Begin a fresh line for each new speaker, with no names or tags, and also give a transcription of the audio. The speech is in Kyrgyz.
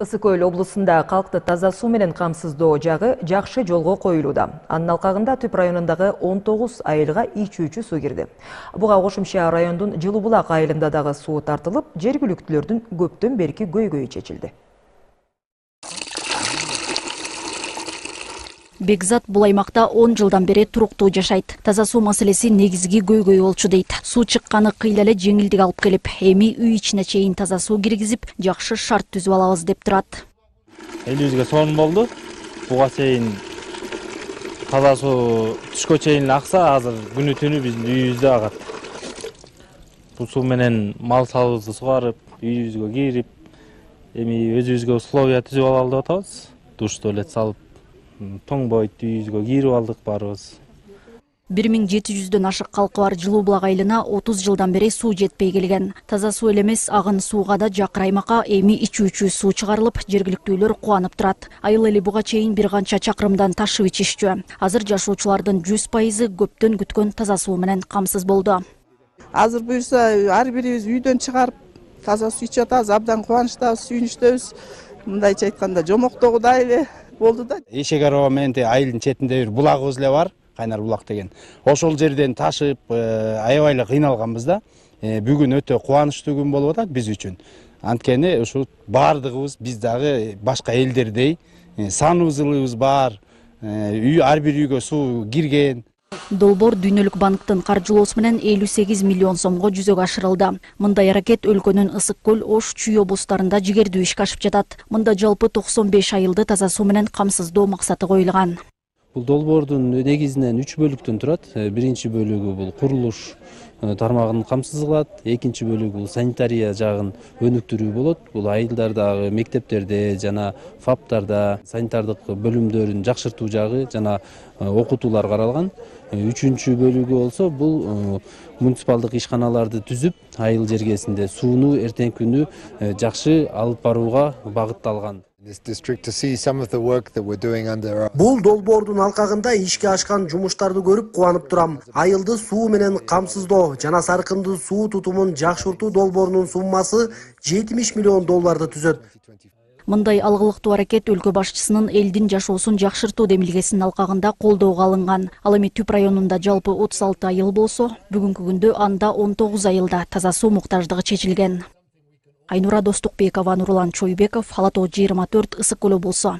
Ысык Көл облусунда калкты таза суу менен камсыздоо жагы жакшы жолго коюлууда. Анын алкагында Түп районундагы 19 айылга ичүүчү суу кирди. Буга кошумча райондун Жылуу Булак айылында дагы суу тартылып, жергиликтүүлөрдүн көптөн берки көйгөйү чечилди.
Бекзат бул аймакта 10 жылдан бери туруктуу жашайт. Таза суу маселеси негизги көйгөй болчу дейт. Суу чыкканы кыйла эле жеңилдик алып келип, эми үй ичине чейин таза суу киргизип, жакшы шарт түзүп алабыз деп турат.
Элибизге сонун болду. Буга чейин таза суу түшкө чейин акса, азыр күнү түнү биздин үйүбүздө агат. Бул суу менен мал салыбызды сугарып, үйүбүзгө кирип, эми өзүбүзгө условия түзүп алалы деп атабыз. Душ туалет салып, тоң бойт үйүбүзгө кирип алдык баарыбыз.
1700дөн ашык калкы бар Жылуу Булак айылына 30 жылдан бери суу жетпей келген. Таза суу эле эмес, агын сууга да жакыр аймакка эми ичүүчү суу чыгарылып, жергиликтүүлөр кубанып турат. Айыл эли буга чейин бир канча чакырымдан ташып ичишчү. Азыр жашоочулардын 100% көптөн күткөн таза суу менен камсыз болду.
Азыр буюрса ар бирибиз үйдөн чыгарып таза суу ичип атабыз, абдан кубанычтабыз, сүйүнүчтөбүз. Мындайча айтканда жомоктогудай эле болду да.
Эшек араба менен айылдын четинде бир булагыбыз эле бар, Кайнар булак деген. Ошол жерден ташып, аябай эле кыйналганбыз да. Бүгүн өтө кубанычтуу күн болуп атат биз үчүн. Анткени ушу бардыгыбыз биз дагы башка элдердей саныбыз бар. Ар бир үйгө суу кирген.
Долбоор Дүйнөлүк банктын каржылоосу менен 58 миллион сомго жүзөгө ашырылды. Мындай аракет өлкөнүн Ысык Көл, Ош, Чүй облустарында жигердүү ишке ашып жатат. Мында жалпы 95 айылды таза суу менен камсыздоо максаты коюлган.
Бул долбоордун негизинен 3 бөлүктөн турат. Биринчи бөлүгү бул курулуш тармагын камсыз кылат, экинчи бөлүгү бул санитария жагын өнүктүрүү болот. Бул айылдардагы мектептерде жана ФАПтарда санитардык бөлүмдөрүн жакшыртуу жагы жана окутуулар каралган. Үчүнчү бөлүгү болсо бул муниципалдык ишканаларды түзүп, айыл жергесинде сууну эртеңки күнү жакшы алып барууга багытталган.
Бул долбоордун алкагында ишке ашкан жумуштарды көрүп кубанып турам. Айылды суу менен камсыздоо жана саркынды суу тутумун жакшыртуу долбоорунун суммасы $70 миллион түзөт.
Мындай алгылыктуу аракет өлкө башчысынын элдин жашоосун жакшыртуу демилгесинин алкагында колдоого алынган. Ал эми Түп районунда жалпы 36 айыл болсо, бүгүнкү күндө анда 19 айылда таза суу муктаждыгы чечилген. Айнура Достукбекова, Нурлан Чойбеков, Ала Тоо 24, Ысык Көл облусу.